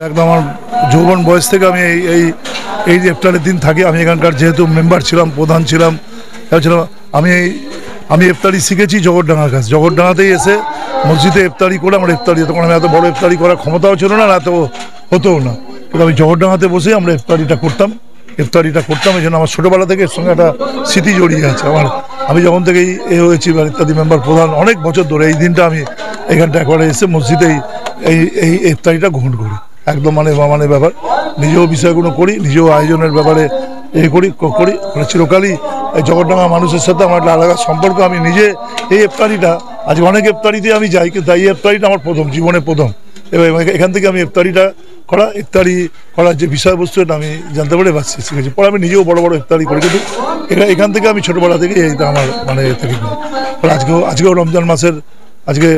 একদম আমার যৌবন বয়স থেকে আমি এই যে ইফতারের দিন থাকি। আমি এখানকার যেহেতু মেম্বার ছিলাম, প্রধান ছিলাম, আমি ইফতারি শিখেছি জগৎডাঙ্গার কাছে। জগৎডাঙ্গাতেই এসে মসজিদে ইফতারি করে আমার ইফতারি, তখন আমি এত বড় ইফতারি করার ক্ষমতাও ছিল না, এত হতোও না, কিন্তু আমি জগৎডাঙ্গাতে বসেই আমরা ইফতারিটা করতাম। এই জন্য আমার ছোটোবেলা থেকে এর সঙ্গে একটা স্মৃতি জড়িয়ে আছে আমার। আমি যখন থেকেই হয়েছি ইত্যাদি মেম্বার প্রধান, অনেক বছর ধরে এই দিনটা আমি এখানটা একবারে এসে মসজিদেই এই ইফতারিটা গ্রহণ করি। একদম মানে ব্যাপার, নিজেও বিষয়গুলো করি, নিজেও আয়োজনের ব্যাপারে করি মানে চিরকালই এই জগৎডাঙ্গা মানুষের সাথে আমার একটা আলাদা সম্পর্ক। আমি নিজে এই ইফতারিটা, আজকে অনেক ইফতারিতে আমি যাই, কিন্তু এই ইফতারিটা আমার জীবনে প্রথম। এবং এখান থেকে আমি ইফতারি করার যে বিষয়বস্তু এটা আমি জানতে পারি, বাস শিখেছি। পরে আমি নিজেও বড় বড় ইফতারি করি, কিন্তু এখান থেকে আমি ছোটোবেলা থেকে এইটা আমার মানে থেকে আজকেও রমজান মাসের আজকে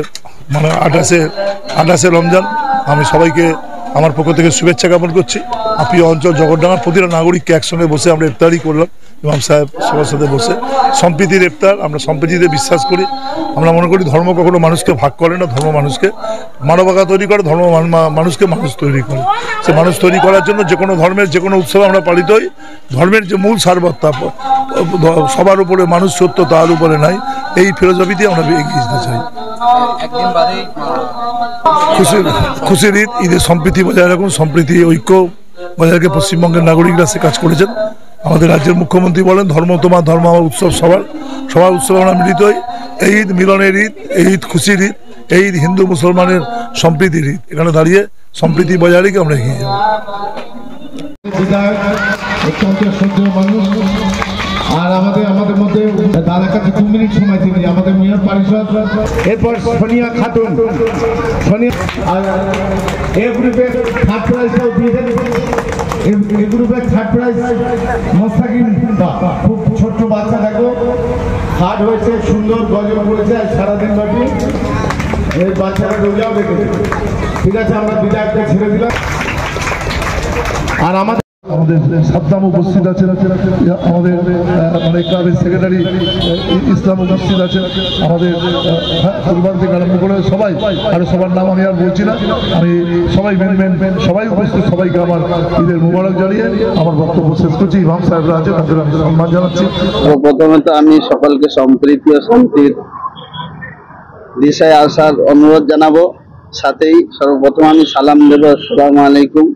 মানে 28শে রমজান। আমি সবাইকে আমার পক্ষ থেকে শুভেচ্ছা জ্ঞাপন করছি। প্রিয় অঞ্চল জগৎডাঙ্গার প্রতিটা নাগরিককে একসঙ্গে বসে আমরা ইফতারি করলাম ইমাম সাহেব সবার সাথে বসে। সম্প্রীতির ইফতার, আমরা সম্প্রীতিতে বিশ্বাস করি। আমরা মনে করি ধর্ম কখনো মানুষকে ভাগ করে না, ধর্ম মানুষকে মানবতা তৈরি করে, ধর্ম মানুষকে মানুষ তৈরি করে। সে মানুষ তৈরি করার জন্য যে কোনো ধর্মের যে কোনো উৎসব আমরা পালিত হই। ধর্মের যে মূল সারবত্তা, সবার উপরে মানুষ সত্য, তার উপরে নাই, এই ফিলোসফিতে আমরা এগিয়ে যেতে চাই। খুশির ঈদের সম্প্রীতি বজায় রাখুন, সম্প্রীতি ঐক্য বজায় রেখে পশ্চিমবঙ্গের নাগরিকরা সে কাজ করেছেন। আমাদের রাজ্যের মুখ্যমন্ত্রী বলেন ধর্ম তোমার, ধর্ম আমার উৎসব সবার উৎসবে আমরা মিলিত হই। এই ঈদ মিলনের ঈদ, এই ঈদ খুশির ঈদ, এই ঈদ হিন্দু মুসলমানের সম্প্রীতির ঈদ। এখানে দাঁড়িয়ে সম্প্রীতি বজায় রেখে আমরা এগিয়ে যাব। আর আমাদের মধ্যে দাদার কাছে 2 মিনিট সময় দিন আমাদের মেয়র পরিষদ, এরপর সোনিয়া খাতুন, এই গ্রুপে থার্ড প্রাইজটাও দিয়েছেন। এই গ্রুপে থার্ড প্রাইজ মোস্তাকিম, খুব ছোট্ট বাচ্চা, দেখো হার্ড হয়েছে, সুন্দর গজল করেছে সারাদিন ব্যাপী। এই বাচ্চারা রোজাও রেখেছে। ঠিক আছে, আমরা বিধায়ককে ছেড়ে দিলাম। আর আমাদের সাদ্দাম উপস্থিত আছেন, আমাদের মানে ক্লাবের সেক্রেটারি ইসলাম উপস্থিত আছেন, আমাদের পরিবার থেকে আরম্ভ করে সবাই, আরো সবার নাম আমি আর বলছি না। আমি সবাই সবাই উপস্থিত, সবাইকে আমার ঈদের মুবারক জানিয়ে আমার বক্তব্য শেষ করছি। ইমাম সাহেবরা আছেন, তাদের আমি সম্মান জানাচ্ছি। প্রথমত আমি সকলকে সম্প্রীতি ও শান্তির দিশায় আসার অনুরোধ জানাবো। সাথেই সর্বপ্রথম আমি সালাম দেব, আসসালামু আলাইকুম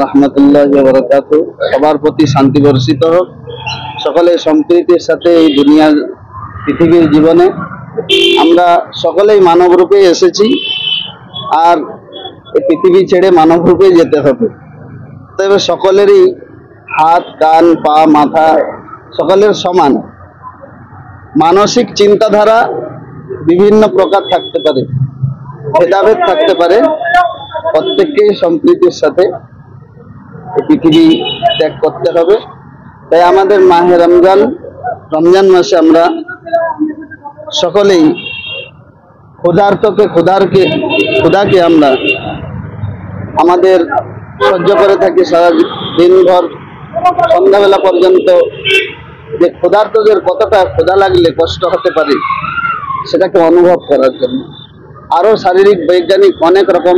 রহমতুল্লাহি ওয়া বারাকাতুহু। সবার প্রতি শান্তি বর্ষিত হোক। সকলে সম্প্রীতির সাথে এই দুনিয়ার পৃথিবীর জীবনে আমরা সকলেই মানব রূপে এসেছি, আর এই পৃথিবী ছেড়ে মানব রূপে যেতে হবে। তবে সকলেরই হাত, কান, পা, মাথা সকলের সমান। মানসিক চিন্তাধারা বিভিন্ন প্রকার থাকতে পারে, ভেদাভেদ থাকতে পারে। প্রত্যেককেই সম্প্রীতির সাথে পৃথিবী ত্যাগ করতে হবে। তাই আমাদের মাহে রমজান মাসে আমরা সকলেই ক্ষুধাকে আমরা আমাদের সহ্য করে থাকি সারা দিনভর সন্ধ্যাবেলা পর্যন্ত। যে ক্ষুধার্তদের কতটা ক্ষুধা লাগলে কষ্ট হতে পারে সেটাকে অনুভব করার জন্য। আরও শারীরিক বৈজ্ঞানিক অনেক রকম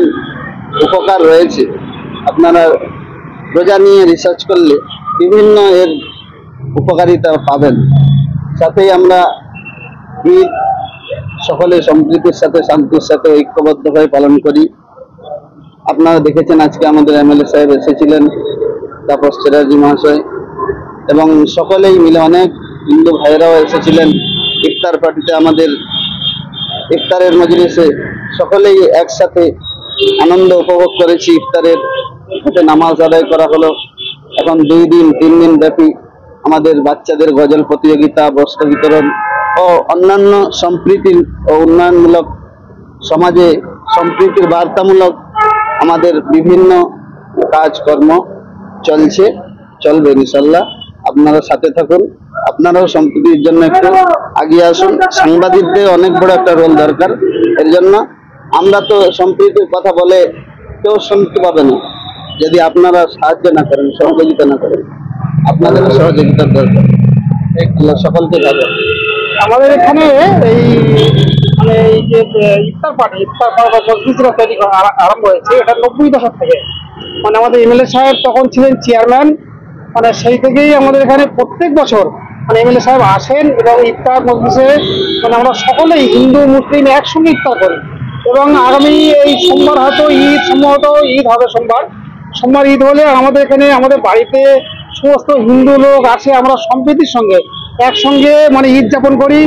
উপকার রয়েছে। আপনারা রোজা নিয়ে রিসার্চ করলে বিভিন্ন এর উপকারিতা পাবেন। সাথেই আমরা ঈদ সকলে সম্প্রীতির সাথে, শান্তির সাথে ঐক্যবদ্ধভাবে পালন করি। আপনারা দেখেছেন আজকে আমাদের এমএলএ সাহেব এসেছিলেন, তাপস চ্যাটার্জি মহাশয়, এবং সকলেই মিলে অনেক হিন্দু ভাইয়েরাও এসেছিলেন ইফতার পার্টিতে। আমাদের ইফতারের মজলিসে সকলেই একসাথে আনন্দ উপভোগ করেছি। ইফতারের সাথে নামাজ আদায় করা হলো। এখন 2 দিন 3 দিন ব্যাপী আমাদের বাচ্চাদের গজল প্রতিযোগিতা, বস্ত্র বিতরণ ও অন্যান্য সম্প্রীতি ও উন্নয়নমূলক, সমাজে সম্প্রীতির বার্তামূলক আমাদের বিভিন্ন কাজকর্ম চলবে ইনশাল্লাহ। আপনারা সাথে থাকুন, আপনারাও সম্প্রীতির জন্য একটু এগিয়ে আসুন। সাংবাদিকদের অনেক বড় একটা রোল দরকার। এর জন্য আমরা তো সম্প্রীতির কথা বলে কেউ শুনতে পাবে না যদি আপনারা সাহায্য না করেন, সহযোগিতা না করেন। আপনাদের সহযোগিতার দরকার। সকলকে ভালো। আমাদের এখানে এই মানে এই যে ইফতার পার্টি মসজিদরা তৈরি করা আরম্ভ হয়েছে, এটা 90 দশক থেকে। মানে আমাদের এমএলএ সাহেব তখন ছিলেন চেয়ারম্যান, মানে সেই থেকেই আমাদের এখানে প্রত্যেক বছর মানে এমএলএ সাহেব আসেন এবং ইফতার মজলিসে মানে আমরা সকলেই হিন্দু মুসলিম একসঙ্গে ইফতার করি। এবং আগামী এই সোমবার হয়তো ঈদ, সম্ভবত ঈদ হবে সোমবার ঈদ হলে আমাদের এখানে আমাদের বাড়িতে সমস্ত হিন্দু লোক আসে, আমরা সম্প্রীতির সঙ্গে একসঙ্গে মানে ঈদ যাপন করি।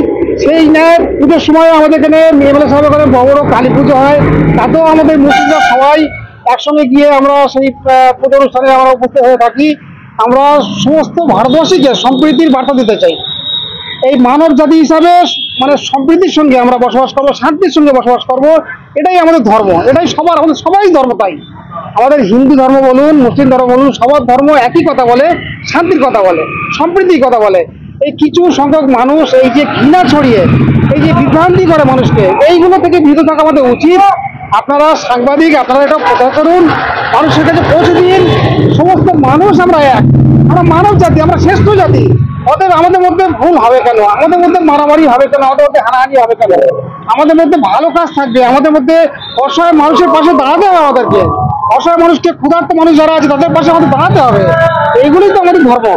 সেই ন্যায় পুজোর সময় আমাদের এখানে এমএলএ সাহেব এখানে বড় বড় কালী পুজো হয়, তাতেও আমাদের মুসলিমরা সবাই একসঙ্গে গিয়ে আমরা সেই পুজো অনুষ্ঠানে আমরা উপস্থিত হয়ে থাকি। আমরা সমস্ত ভারতবাসীকে সম্প্রীতির বার্তা দিতে চাই। এই মানব জাতি হিসাবে মানে সম্প্রীতির সঙ্গে আমরা বসবাস করবো, শান্তির সঙ্গে বসবাস করব, এটাই আমাদের ধর্ম, এটাই সবার, আমাদের সবাই ধর্ম। তাই আমাদের হিন্দু ধর্ম বলুন, মুসলিম ধর্ম বলুন, সবার ধর্ম একই কথা বলে, শান্তির কথা বলে, সম্প্রীতির কথা বলে। এই কিছু সংখ্যক মানুষ এই যে ঘৃণা ছড়িয়ে এই যে বিভ্রান্তি করে মানুষকে, এইগুলো থেকে বিরত থাকা আমাদের উচিত। আপনারা সাংবাদিক, আপনারা এটা প্রচার করুন, মানুষের কাছে পৌঁছে দিন। সমস্ত মানুষ আমরা এক, আমরা মানব জাতি, আমরা শ্রেষ্ঠ জাতি। অতএব আমাদের মধ্যে ভুল হবে কেন, আমাদের মধ্যে মারামারি হবে কেন, আমাদের মধ্যে হানাহানি হবে কেন? আমাদের মধ্যে ভালো কাজ থাকবে, আমাদের মধ্যে অসহায় মানুষের পাশে দাঁড়াতে হবে আমাদেরকে। অসহায় মানুষকে, ক্ষুধার্ত মানুষ যারা আছে তাদের পাশে আমাদের দাঁড়াতে হবে। এইগুলোই তো আমাদের ধর্ম,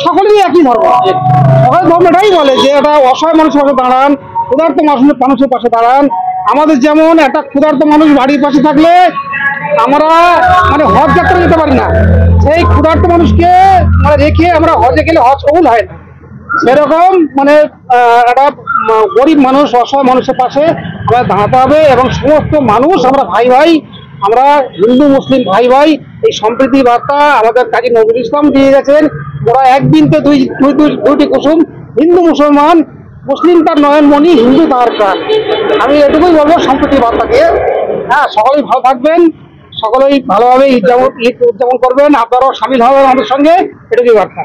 সকলেই একই ধর্ম। সকল ধর্ম এটাই বলে যে এটা অসহায় মানুষের পাশে দাঁড়ান, ক্ষুধার্ত মানুষের পাশে দাঁড়ান। আমাদের যেমন একটা ক্ষুধার্ত মানুষ বাড়ির পাশে থাকলে আমরা মানে হজ যাত্রা যেতে পারি না, সেই ক্ষুধার্ত মানুষকে মানে রেখে আমরা হজে গেলে হজ কবুল হয় না। সেরকম মানে একটা গরিব মানুষ, অসহায় মানুষের পাশে আমরা দাঁড়াতে হবে। এবং সমস্ত মানুষ আমরা ভাই ভাই, আমরা হিন্দু মুসলিম ভাই ভাই। এই সম্প্রীতি বার্তা আমাদের কাজী নজরুল ইসলাম দিয়ে গেছেন, ওরা এক বিনতে দুইটি কুসুম, হিন্দু মুসলমান, মুসলিম তার নয়নমণি, হিন্দু তার প্রাণ। আমি এটুকুই বলবো সম্প্রীতি বার্তা দিয়ে। হ্যাঁ, সকলেই ভালো থাকবেন, সকলেই ভালোভাবে ঈদ উদযাপন করবেন, আপনারাও সামিল হবেন আমাদের সঙ্গে, এটুকুই বার্তা।